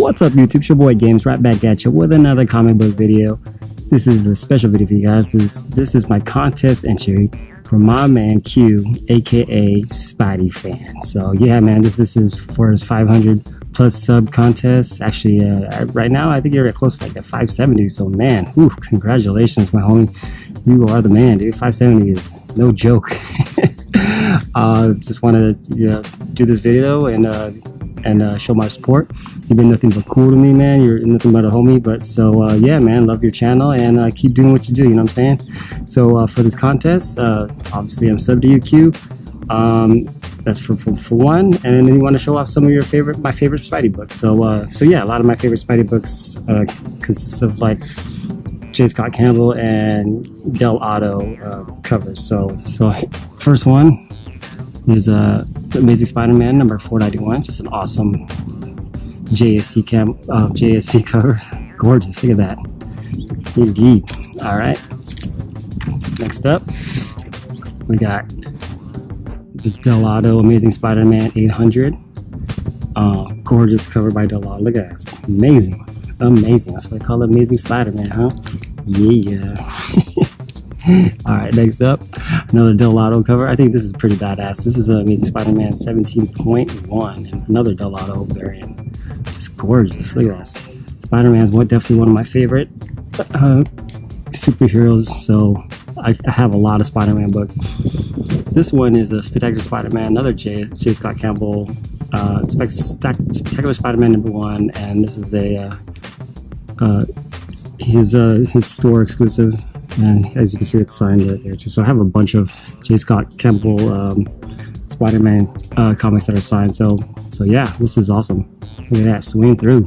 What's up, YouTube? It's your boy Games right back at you with another comic book video. This is a special video for you guys. This is my contest entry for my man Q, aka SpideyFan. So yeah, man, this is for his 500 plus sub contest. Actually, right now I think you're close to like at 570. So man, congratulations, my homie. You are the man, dude. 570 is no joke. Just wanted to do this video and show my support. You've been nothing but cool to me, man. You're nothing but a homie. But so yeah, man, love your channel and keep doing what you do. You know what I'm saying? So for this contest, obviously I'm sub to you, Q. That's for one, and then you want to show off some of your my favorite Spidey books. So yeah, a lot of my favorite Spidey books consists of like J. Scott Campbell and Del Otto covers. So first one is Amazing Spider-Man number 491. Just an awesome JSC cover. Gorgeous. Look at that. Indeed. All right. Next up, we got this Del Otto Amazing Spider-Man 800. Gorgeous cover by Del Otto. Look at that. It's amazing. Amazing. That's why I call it Amazing Spider-Man, huh? Yeah. All right, next up, another Del Otto cover. I think this is pretty badass. This is Amazing Spider-Man 17.1 and another Del Otto variant. Just gorgeous. Look at that. Spider-Man's definitely one of my favorite superheroes. So I have a lot of Spider-Man books. This one is a Spectacular Spider-Man, another J. Scott Campbell, Spectacular Spider-Man number 1, and this is his store exclusive. And as you can see, it's signed right there too. So I have a bunch of J. Scott Campbell Spider-Man comics that are signed. So yeah, this is awesome. Look at that, swing through.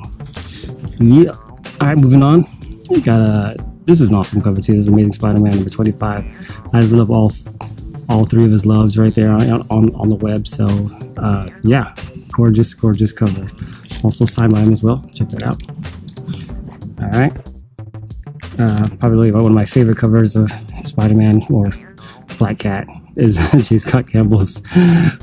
Yeah. All right, moving on. We got this is an awesome cover too. This is Amazing Spider-Man number 25. I just love all three of his loves right there on the web. So yeah, gorgeous cover. Also signed by him as well. Check that out. All right. Probably one of my favorite covers of Spider-Man or Black Cat is J. Scott Campbell's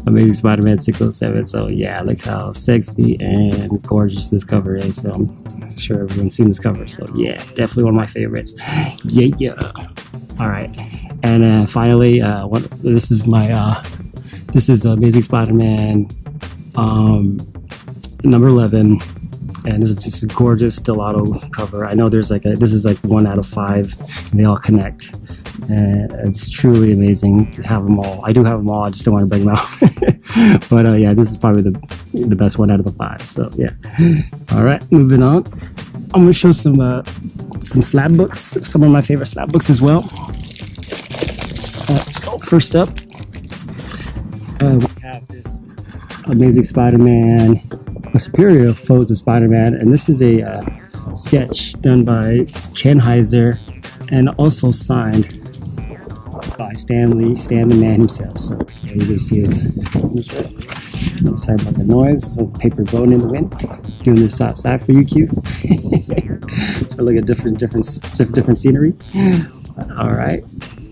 Amazing Spider-Man 607. So yeah, look how sexy and gorgeous this cover is. So I'm sure everyone's seen this cover. So yeah, definitely one of my favorites. Yeah. All right, and finally, this is Amazing Spider-Man number 11. And this is just a gorgeous Del Otto cover. I know there's this is like 1 out of 5, and they all connect. And it's truly amazing to have them all. I do have them all, I just don't want to bring them out. But yeah, this is probably the best 1 out of the 5. So yeah. All right, moving on. I'm gonna show some slab books, some of my favorite slab books as well. Let's go. First up, we have this Amazing Spider-Man, A Superior Foes of Spider-Man, and this is a sketch done by Ken Heiser and also signed by Stan the man himself. So yeah, you can see his signature. Sorry about the noise. Some paper blowing in the wind. Doing this outside for you, Q. Look at different scenery. All right.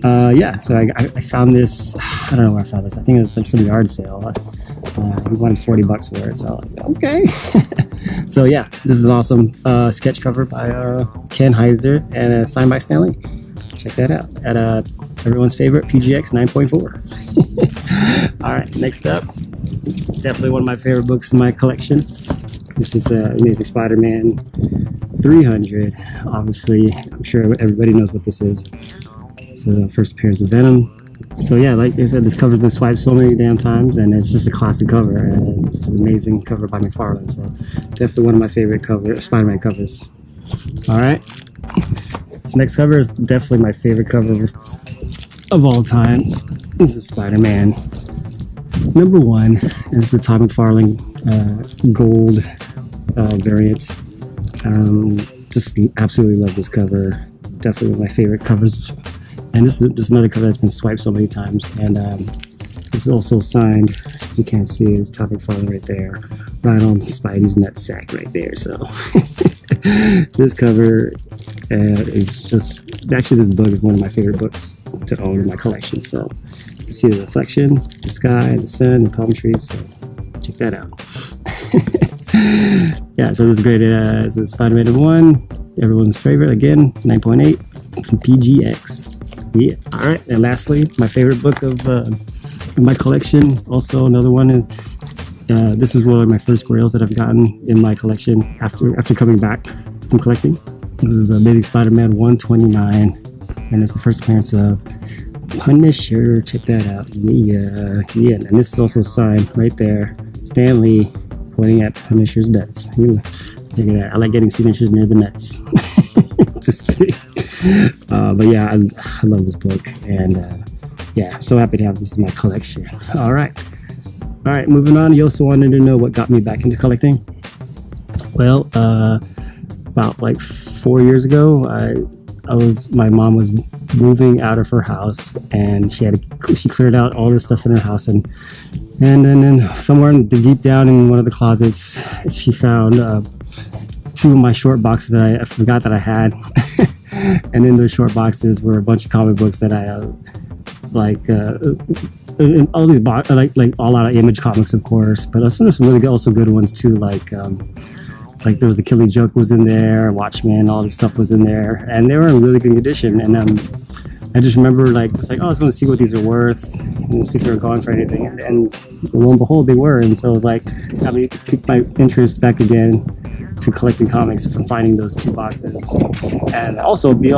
Yeah, so I found this. I don't know where I found this. I think it was some yard sale. We wanted $40 for it, so like, okay. So yeah, this is awesome sketch cover by Ken Heiser and signed by Stan Lee. Check that out at everyone's favorite PGX 9.4. All right, next up, definitely one of my favorite books in my collection. This is Amazing Spider-Man 300. Obviously, I'm sure everybody knows what this is. It's the first appearance of Venom. So yeah, like I said, this cover's been swiped so many damn times, and it's just a classic cover, and it's an amazing cover by McFarlane. So definitely one of my favorite Spider-Man covers. All right, this next cover is definitely my favorite cover of all time. This is Spider-Man number 1, and it's the Todd McFarlane gold variant. Just absolutely love this cover. Definitely one of my favorite covers. And this is another cover that's been swiped so many times. And this is also signed. You can't see his Todd McFarlane right there, right on Spidey's nutsack right there. So this cover is just actually, this book is one of my favorite books to own in my collection. So you see the reflection, the sky, the sun, the palm trees. So check that out. Yeah, so this is great. It's a Spider-Man 1, everyone's favorite, again, 9.8 from PGX. Yeah, all right. And lastly, my favorite book of my collection, also another one. This was one of my first grails that I've gotten in my collection after coming back from collecting. This is Amazing Spider-Man 129, and it's the first appearance of Punisher. Check that out. Yeah. And this is also signed right there, Stan Lee, pointing at Punisher's nuts. Look at that. I like getting signatures near the nuts. Just kidding. But yeah, I love this book, and yeah, so happy to have this in my collection. All right, moving on. You also wanted to know what got me back into collecting. Well, about like 4 years ago, my mom was moving out of her house, and she cleared out all this stuff in her house, and then somewhere deep down in one of the closets, she found 2 of my short boxes that I forgot that I had. And in those short boxes were a bunch of comic books that I all these like all out of Image comics, of course, but some really also good ones too, like there was the Killing Joke was in there, Watchmen, all this stuff was in there, and they were in really good condition. And I just remember oh, I was going to see what these are worth and see if they were going for anything, and lo and behold, they were. And so it was like, got me piqued my interest back again to collecting comics from finding those 2 boxes. And also I've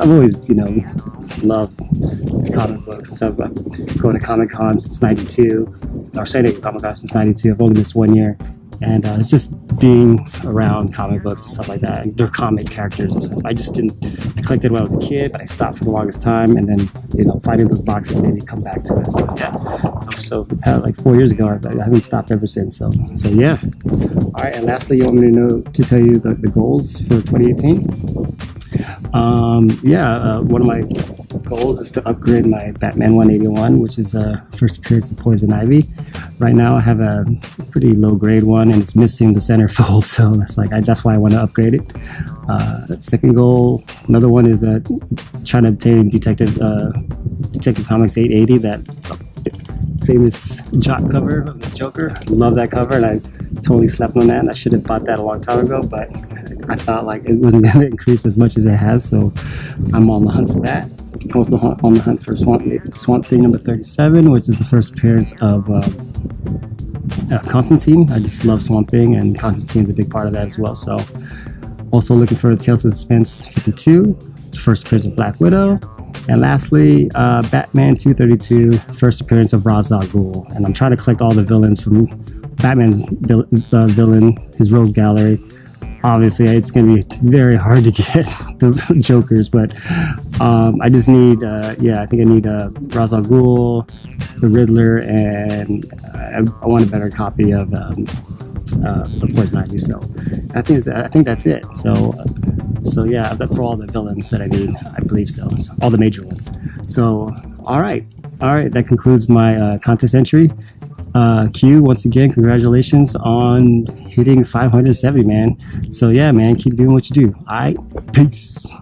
always loved comic books. So I've been going to Comic Con since '92, or San Diego Comic Con since '92. I've only missed 1 year. And it's just being around comic books and stuff like that, and their comic characters and stuff. I collected when I was a kid, but I stopped for the longest time, and then finding those boxes made me come back to it. So yeah, like 4 years ago, I haven't stopped ever since. So yeah. All right, and lastly, you want me to tell you the goals for 2018? One of my goals is to upgrade my Batman 181, which is first appearance of Poison Ivy. Right now I have a pretty low grade one, and it's missing the centerfold, so that's why I want to upgrade it. Second goal, another one, is trying to obtain Detective Comics 880, that famous Jock cover of the Joker. Love that cover, and I totally slept on that. I should have bought that a long time ago, but I thought it wasn't going to increase as much as it has, so I'm on the hunt for that. Also on the hunt for Swamp Thing number 37, which is the first appearance of Constantine. I just love Swamp Thing, and Constantine's a big part of that as well. So also looking for Tales of Suspense 52, the first appearance of Black Widow. And lastly, Batman 232, first appearance of Ra's al Ghul. And I'm trying to collect all the villains from Batman's villain, his rogue gallery. Obviously, it's going to be very hard to get the Jokers, but I just need, I think I need Ra's al Ghul, the Riddler, and I want a better copy of Poison Ivy. So I think that's it. So yeah, for all the villains that I need, I believe so all the major ones. So all right, that concludes my contest entry. Q, once again, congratulations on hitting 570, man. So yeah, man, keep doing what you do. All right, peace.